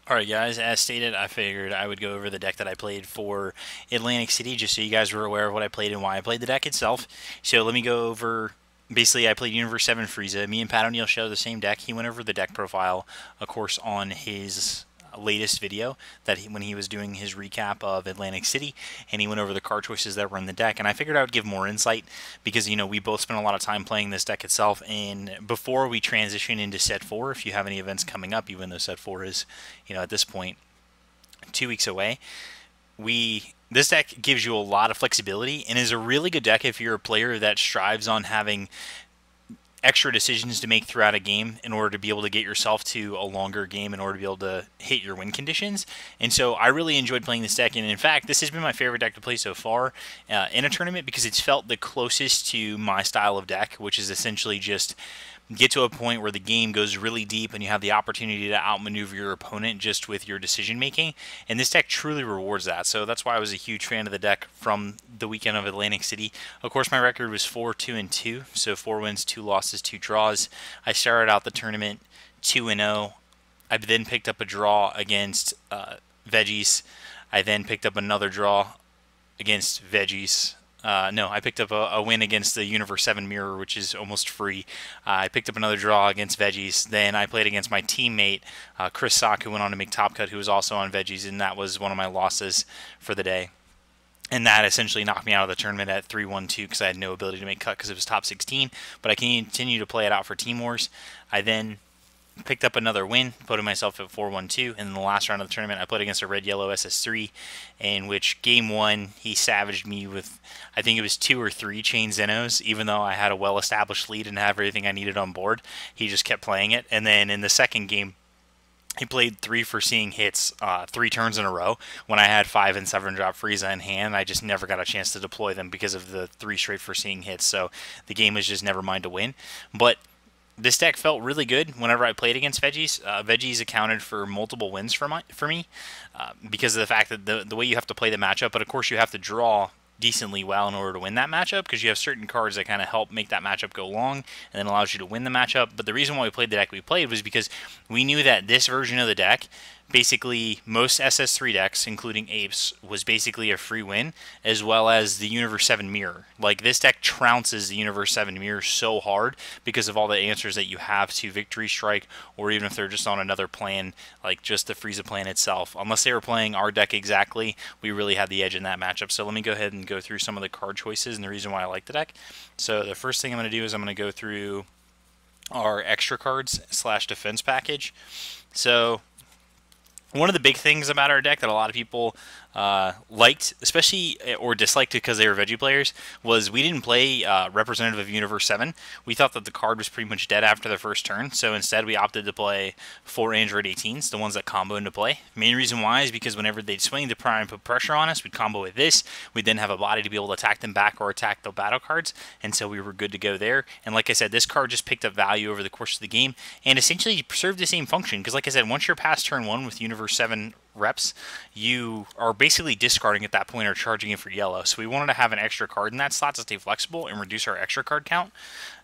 Alright guys, as stated, I figured I would go over the deck that I played for Atlantic City just so you guys were aware of what I played and why I played the deck itself. So let me go over, basically I played U7FREEZA. Me and Pat O'Neill share the same deck. He went over the deck profile, of course, on his latest video when he was doing his recap of Atlantic City, and he went over the card choices that were in the deck, and I figured I would give more insight because we both spent a lot of time playing this deck itself. And before we transition into set 4, if you have any events coming up, even though set 4 is at this point 2 weeks away, this deck gives you a lot of flexibility and is a really good deck if you're a player that strives on having extra decisions to make throughout a game in order to be able to get yourself to a longer game in order to be able to hit your win conditions. And so I really enjoyed playing this deck, and in fact this has been my favorite deck to play so far in a tournament because it's felt the closest to my style of deck, which is essentially just get to a point where the game goes really deep and you have the opportunity to outmaneuver your opponent just with your decision making, and this deck truly rewards that. So that's why I was a huge fan of the deck from the weekend of Atlantic City. Of course, my record was 4-2-2, so 4 wins, 2 losses, 2 draws. I started out the tournament 2-0. I then picked up a draw against Veggies. I then picked up another draw against Veggies. No, I picked up a win against the U7 Mirror, which is almost free. I picked up another draw against Veggies. Then I played against my teammate, Chris Sock, who went on to make Top Cut, who was also on Veggies, and that was one of my losses for the day. And that essentially knocked me out of the tournament at 3-1-2 because I had no ability to make cut because it was top 16. But I continue to play it out for Team Wars. I then picked up another win, putting myself at 4-1-2. And in the last round of the tournament, I played against a red-yellow SS3, in which game 1 he savaged me with, I think it was 2 or 3 chain Zenos, even though I had a well-established lead and had everything I needed on board. He just kept playing it. And then in the second game, he played 3 foreseeing hits 3 turns in a row when I had 5 and 7 drop Frieza in hand. I just never got a chance to deploy them because of the 3 straight foreseeing hits. So the game was just never mine to win. But this deck felt really good whenever I played against Veggies. Veggies accounted for multiple wins for me because of the fact that the way you have to play the matchup, but of course you have to draw decently well in order to win that matchup because you have certain cards that kind of help make that matchup go long and then allows you to win the matchup. But the reason why we played the deck we played was because we knew that this version of the deck, basically most SS3 decks, including Apes, was basically a free win, as well as the U7 Mirror. Like, this deck trounces the U7 Mirror so hard because of all the answers that you have to Victory Strike, or even if they're just on another plan, like just the Frieza plan itself. Unless they were playing our deck exactly, we really had the edge in that matchup. So let me go ahead and go through some of the card choices and the reason why I like the deck. So the first thing I'm going to do is I'm going to go through our extra cards / defense package. So one of the big things about our deck that a lot of people liked, especially or disliked because they were Veggie players, was we didn't play Representative of Universe 7. We thought that the card was pretty much dead after the first turn, so instead we opted to play 4 Android 18s, the ones that combo into play. Main reason why is because whenever they'd swing to try and put pressure on us, we'd combo with this. We'd then have a body to be able to attack them back or attack the battle cards, and so we were good to go there. And like I said, this card just picked up value over the course of the game and essentially served the same function because, like I said, once you're past turn 1 with Universe 7 reps, you are basically discarding at that point or charging it for yellow. So we wanted to have an extra card in that slot to stay flexible and reduce our extra card count.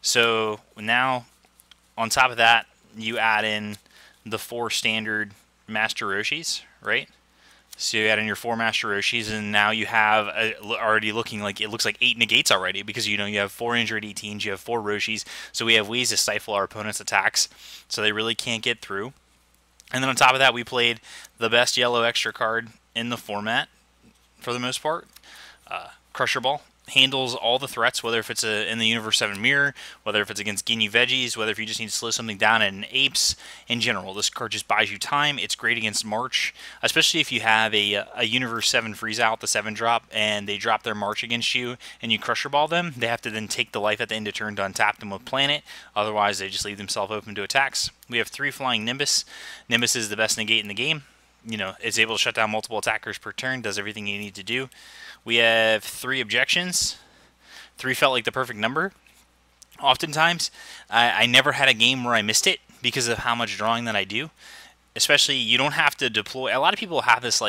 So now, on top of that, you add in the 4 standard Master Roshis, right? So you add in your 4 Master Roshis, and now you have already looking like it looks like 8 negates already because you have 4 Android 18s, you have 4 Roshis, so we have ways to stifle our opponent's attacks, so they really can't get through. And then on top of that, we played the best yellow extra card in the format, for the most part. Crusher Ball handles all the threats, whether if it's in the U7 Mirror, whether if it's against Ginyu Veggies, whether if you just need to slow something down in Apes. In general, this card just buys you time. It's great against March, especially if you have a U7 Freeze out, the 7-drop, and they drop their March against you, and you Crusher Ball them. They have to then take the life at the end of turn to untap them with Planet. Otherwise, they just leave themselves open to attacks. We have 3 Flying Nimbus. Nimbus is the best negate in the game. It's able to shut down multiple attackers per turn, does everything you need to do. We have 3 objections. 3 felt like the perfect number. Oftentimes, I never had a game where I missed it because of how much drawing that I do. Especially, you don't have to deploy. A lot of people have this,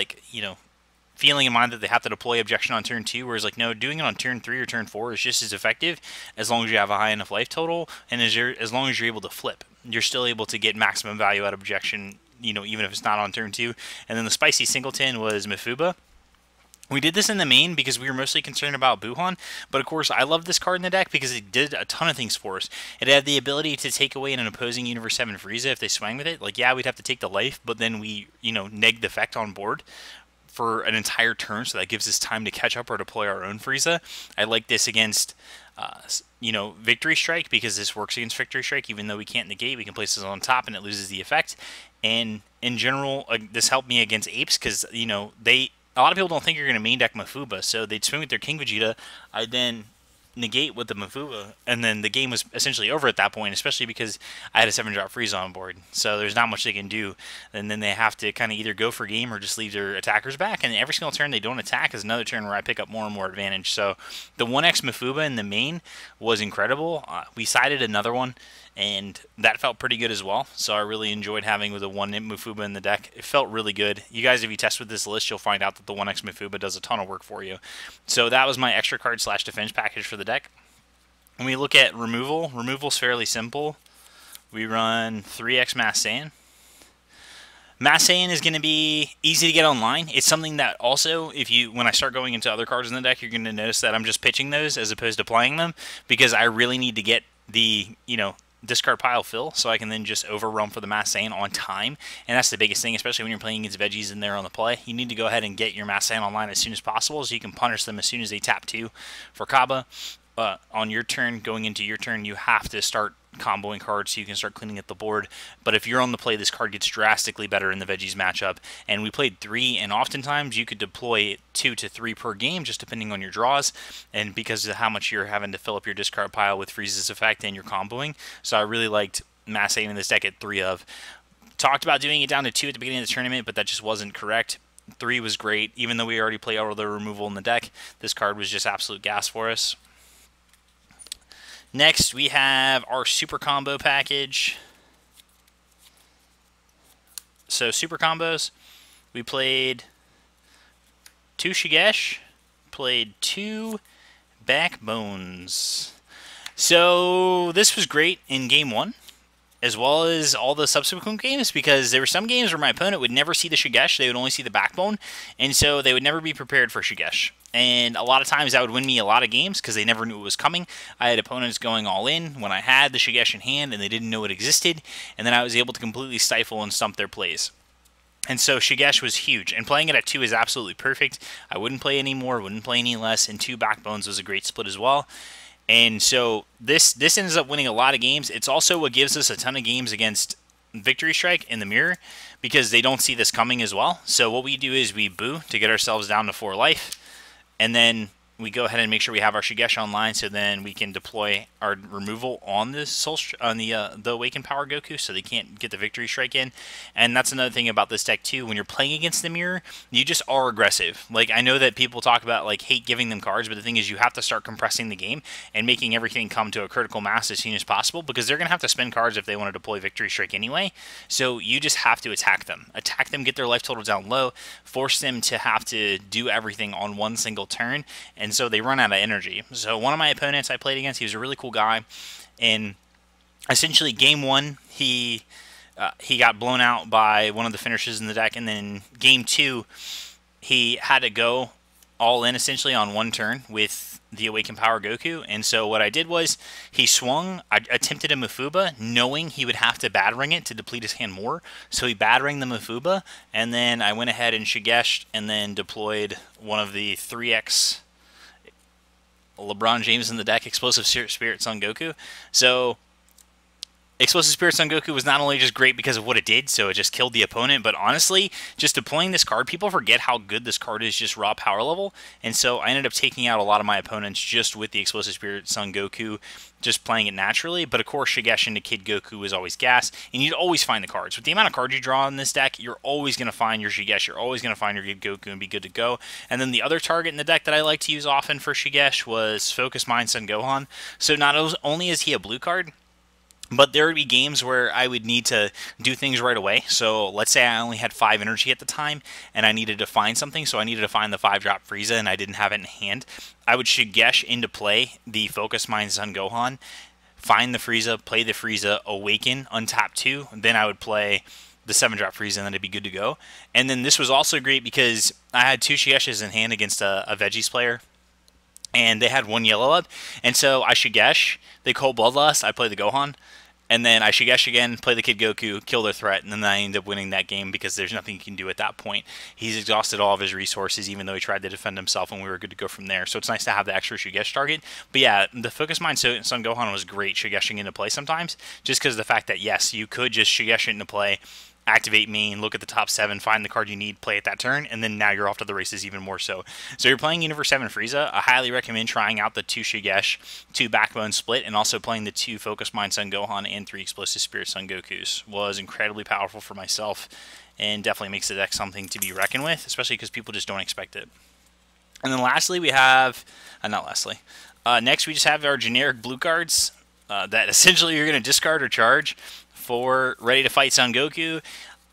feeling in mind that they have to deploy objection on turn 2, whereas, no, doing it on turn 3 or turn 4 is just as effective as long as you have a high enough life total and as long as you're able to flip. You're still able to get maximum value out of objection even if it's not on turn 2. And then the spicy singleton was Mafuba. We did this in the main because we were mostly concerned about Buhan, but of course I love this card in the deck because it did a ton of things for us. It had the ability to take away an opposing Universe 7 Frieza if they swang with it. Like, yeah, we'd have to take the life, but then we, neg the effect on board for an entire turn, so that gives us time to catch up or deploy our own Frieza. I like this against, Victory Strike because this works against Victory Strike. Even though we can't negate, we can place this on top and it loses the effect. And in general, this helped me against Apes because, a lot of people don't think you're going to main deck Mafuba, so they'd swing with their King Vegeta. I'd then negate with the Mafuba, and then the game was essentially over at that point, especially because I had a 7-drop Frieza on board. So there's not much they can do, and then they have to kind of either go for game or just leave their attackers back, and every single turn they don't attack is another turn where I pick up more and more advantage. So the 1x Mafuba in the main was incredible. We sided another one, and that felt pretty good as well. So I really enjoyed having with a 1 Mafuba in the deck. It felt really good. You guys, if you test with this list, you'll find out that the 1x Mafuba does a ton of work for you. So that was my extra card / defense package for the deck. When we look at removal's fairly simple. We run 3x Mass Saiyan. Mass Saiyan is going to be easy to get online. It's something that also, when I start going into other cards in the deck, you're going to notice that I'm just pitching those as opposed to playing them because I really need to get the, discard pile fill so I can then just overrun for the Mass Saiyan on time. And that's the biggest thing, especially when you're playing against veggies in there on the play. You need to go ahead and get your Mass Saiyan online as soon as possible so you can punish them as soon as they tap 2 for Kaba. On your turn, going into your turn, you have to start comboing cards so you can start cleaning up the board. But if you're on the play, this card gets drastically better in the veggies matchup. And we played 3, and oftentimes you could deploy 2 to 3 per game, just depending on your draws, and because of how much you're having to fill up your discard pile with Frieza's effect and your comboing. So I really liked Mass Saiyan in this deck at 3 of. Talked about doing it down to 2 at the beginning of the tournament, but that just wasn't correct. 3 was great. Even though we already played all of the removal in the deck, this card was just absolute gas for us. Next, we have our Super Combo package. So, Super Combos, we played 2 Shigesh, played 2 Backbones. So, this was great in Game 1, as well as all the subsequent games, because there were some games where my opponent would never see the Shigesh, they would only see the Backbone, and so they would never be prepared for Shigesh. And a lot of times that would win me a lot of games because they never knew it was coming. I had opponents going all in when I had the Shigesh in hand and they didn't know it existed, and then I was able to completely stifle and stump their plays. And so Shigesh was huge, and playing it at 2 is absolutely perfect. I wouldn't play any more, wouldn't play any less, and 2 Backbones was a great split as well. And so this ends up winning a lot of games. It's also what gives us a ton of games against Victory Strike in the mirror because they don't see this coming as well. So what we do is we boo to get ourselves down to 4 life. And then we go ahead and make sure we have our Shigesh online, so then we can deploy our removal on the Awakened Power Goku, so they can't get the Victory Strike in. And that's another thing about this deck too. When you're playing against the mirror, you just are aggressive. Like, I know that people talk about hate giving them cards, but the thing is, you have to start compressing the game and making everything come to a critical mass as soon as possible, because they're gonna have to spend cards if they want to deploy Victory Strike anyway. So you just have to attack them, get their life total down low, force them to have to do everything on one single turn. And so they run out of energy. So one of my opponents I played against, he was a really cool guy, and essentially Game 1 he got blown out by one of the finishers in the deck, and then Game 2 he had to go all in essentially on one turn with the Awakened Power Goku. And so what I did was he swung, I attempted a Mafuba knowing he would have to Bad Ring it to deplete his hand more, so he Bad Ringed the Mafuba, and then I went ahead and Shigeshed and then deployed one of the 3x LeBron James in the deck, Explosive Spirit Son Goku. So Explosive Spirit Son Goku was not only just great because of what it did, so it just killed the opponent, but honestly, just deploying this card, people forget how good this card is just raw power level, and so I ended up taking out a lot of my opponents just with the Explosive Spirit Son Goku, just playing it naturally. But of course, Shigesh into Kid Goku is always gas, and you'd always find the cards. With the amount of cards you draw in this deck, you're always going to find your Shigesh, you're always going to find your Kid Goku and be good to go. And then the other target in the deck that I like to use often for Shigesh was Focus Mind Son Gohan. So not only is he a blue card, but there would be games where I would need to do things right away. So let's say I only had 5 energy at the time, and I needed to find something, so I needed to find the 5-drop Frieza, and I didn't have it in hand. I would Shigesh into play the Focus Mind Son Gohan, find the Frieza, play the Frieza, awaken, untap 2, then I would play the 7-drop Frieza, and then it'd be good to go. And then this was also great because I had 2 Shigeshes in hand against a Veggies player, and they had 1 yellow up, and so I Shigesh, they Cold Bloodlust, I play the Gohan, and then I Shigesh again, play the Kid Goku, kill their threat, and then I end up winning that game because there's nothing you can do at that point. He's exhausted all of his resources, even though he tried to defend himself, and we were good to go from there. So it's nice to have the extra Shigesh target. But yeah, the Focus Mind Son Gohan was great Shigeshing into play sometimes, just because of the fact that, yes, you could just Shigesh it into play, activate main, look at the top 7, find the card you need, play it that turn, and then now you're off to the races even more so. So you're playing Universe 7 Frieza. I highly recommend trying out the 2 Shigesh, 2 Backbone Split, and also playing the 2 Focus Mind Son Gohan and 3 Explosive Spirit Son Gokus. Was incredibly powerful for myself, and definitely makes the deck something to be reckoned with, especially because people just don't expect it. And then lastly, we have, next we just have our generic blue cards that essentially you're going to discard or charge for Ready to Fight Son Goku.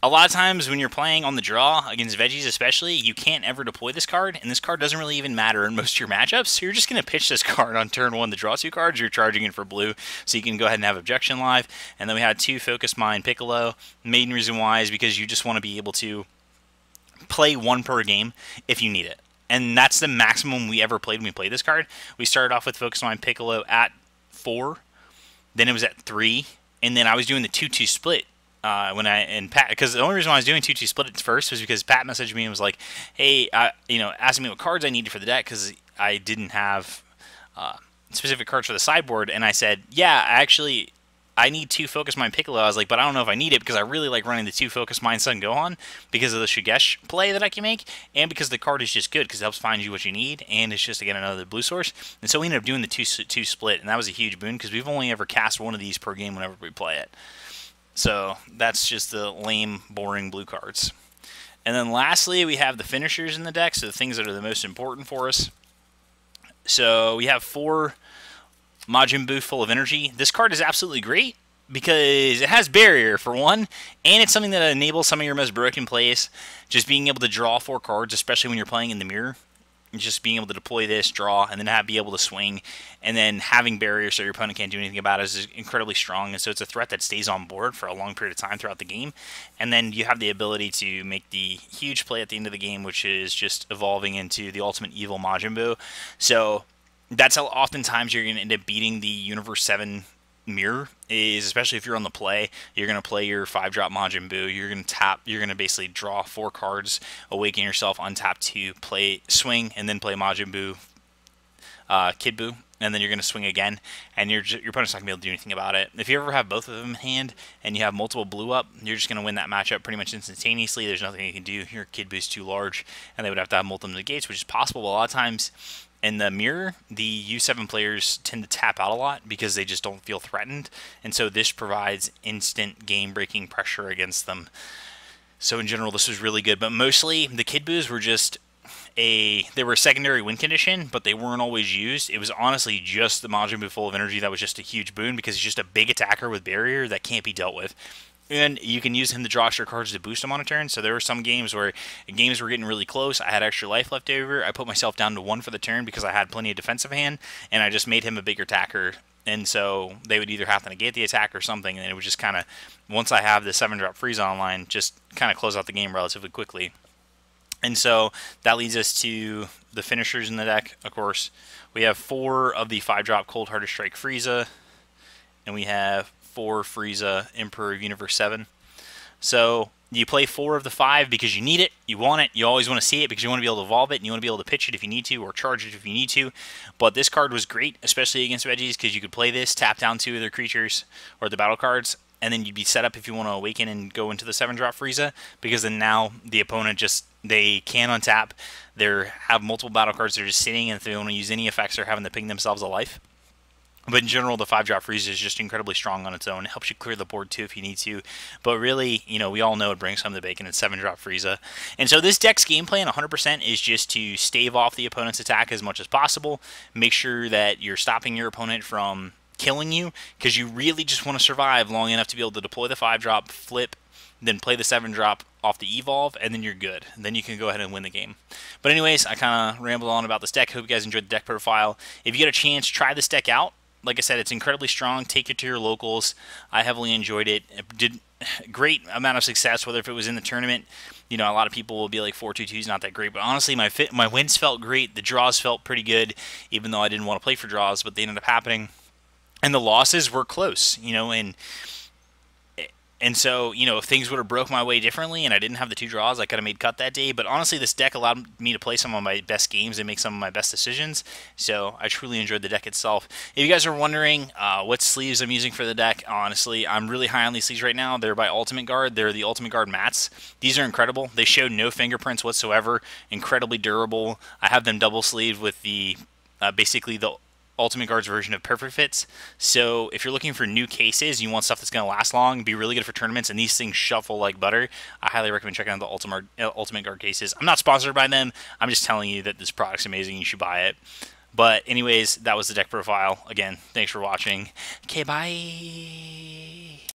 A lot of times when you're playing on the draw, against Veggies especially, you can't ever deploy this card, and this card doesn't really even matter in most of your matchups, so you're just going to pitch this card on turn 1 to draw 2 cards, you're charging it for blue, so you can go ahead and have Objection live. And then we had 2 Focus Mind Piccolo. Main reason why is because you just want to be able to play 1 per game if you need it. And that's the maximum we ever played when we played this card. We started off with Focus Mind Piccolo at 4, then it was at 3, and then I was doing the 2-2 split Pat, because the only reason why I was doing 2-2 split at first was because Pat messaged me and was like, hey, asking me what cards I needed for the deck because I didn't have specific cards for the sideboard, and I said, yeah, actually, I need 2 Focus Mind Piccolo. I was like, but I don't know if I need it because I really like running the 2 Focus Mind Son Gohan because of the Shigesh play that I can make, and because the card is just good because it helps find you what you need, and it's just, again, another blue source. And so we ended up doing the 2 split, and that was a huge boon because we've only ever cast 1 of these per game whenever we play it. So that's just the lame, boring blue cards. And then lastly, we have the finishers in the deck, so the things that are the most important for us. So we have 4 Majin Buu Full of Energy. This card is absolutely great because it has Barrier for 1, and it's something that enables some of your most broken plays. Just being able to draw 4 cards, especially when you're playing in the mirror. Just being able to deploy this, draw, and then be able to swing, and then having Barrier so your opponent can't do anything about it is incredibly strong, and so it's a threat that stays on board for a long period of time throughout the game. And then you have the ability to make the huge play at the end of the game, which is just evolving into the ultimate evil Majin Buu. So that's how oftentimes you're going to end up beating the Universe 7 mirror, is especially if you're on the play, you're going to play your 5-drop Majin Buu, you're going to tap, you're going to basically draw 4 cards, awaken yourself, untap 2, play swing, and then play Majin Buu, Kid Buu, and then you're going to swing again, and your opponent's not going to be able to do anything about it. If you ever have both of them in hand, and you have multiple blue up, you're just going to win that matchup pretty much instantaneously. There's nothing you can do. Your Kid Buu's too large, and they would have to have multiple negates, which is possible. But a lot of times in the mirror, the U7 players tend to tap out a lot because they just don't feel threatened, and so this provides instant game-breaking pressure against them. So in general, this was really good, but mostly the Kid Buus were just they were a secondary win condition, but they weren't always used. It was honestly just the Majin Buu Full of Energy that was just a huge boon because he's just a big attacker with Barrier that can't be dealt with. And you can use him to draw extra cards to boost him on a turn. So there were some games where games were getting really close. I had extra life left over. I put myself down to 1 for the turn because I had plenty of defensive hand, and I just made him a bigger attacker. And so they would either have to negate the attack or something, and it would just kind of, once I have the 7-drop Frieza online, just kind of close out the game relatively quickly. And so that leads us to the finishers in the deck. Of course, we have 4 of the 5-drop Cold Hearted Strike Frieza, and we have 4 Frieza Emperor of Universe 7. So you play 4 of the 5 because you need it, you want it, you always want to see it because you want to be able to evolve it, and you want to be able to pitch it if you need to, or charge it if you need to. But this card was great, especially against Veggies, because you could play this, tap down 2 of their creatures, or the battle cards, and then you'd be set up if you want to awaken and go into the 7-drop Frieza, because then now the opponent just, they can untap, they have multiple battle cards, they're just sitting, and if they want to use any effects, they're having to ping themselves a life. But in general, the 5-drop Frieza is just incredibly strong on its own. It helps you clear the board too if you need to. But really, we all know it brings home the bacon. It's 7-drop Frieza. And so this deck's game plan 100% is just to stave off the opponent's attack as much as possible. Make sure that you're stopping your opponent from killing you, because you really just want to survive long enough to be able to deploy the 5-drop, flip, then play the 7-drop off the evolve, and then you're good. And then you can go ahead and win the game. But anyways, I kind of rambled on about this deck. Hope you guys enjoyed the deck profile. If you get a chance, try this deck out. like I said, it's incredibly strong. Take it to your locals. I heavily enjoyed it. It did great amount of success, whether if it was in the tournament. You know, a lot of people will be like 4-2-2 is not that great, but honestly, my wins felt great. The draws felt pretty good, even though I didn't want to play for draws, but they ended up happening. And the losses were close, you know, and so, you know, if things would have broke my way differently and I didn't have the 2 draws, I could have made cut that day. But honestly, this deck allowed me to play some of my best games and make some of my best decisions. So I truly enjoyed the deck itself. If you guys are wondering what sleeves I'm using for the deck, honestly, I'm really high on these sleeves right now. They're by Ultimate Guard. They're the Ultimate Guard mats. These are incredible. They show no fingerprints whatsoever. Incredibly durable. I have them double sleeved with the basically the Ultimate Guard's version of Perfect Fits. So if you're looking for new cases, you want stuff that's going to last long, be really good for tournaments, and these things shuffle like butter, I highly recommend checking out the Ultimate Guard cases. I'm not sponsored by them. I'm just telling you that this product's amazing. You should buy it. But anyways, that was the deck profile. Again, thanks for watching. Okay, bye.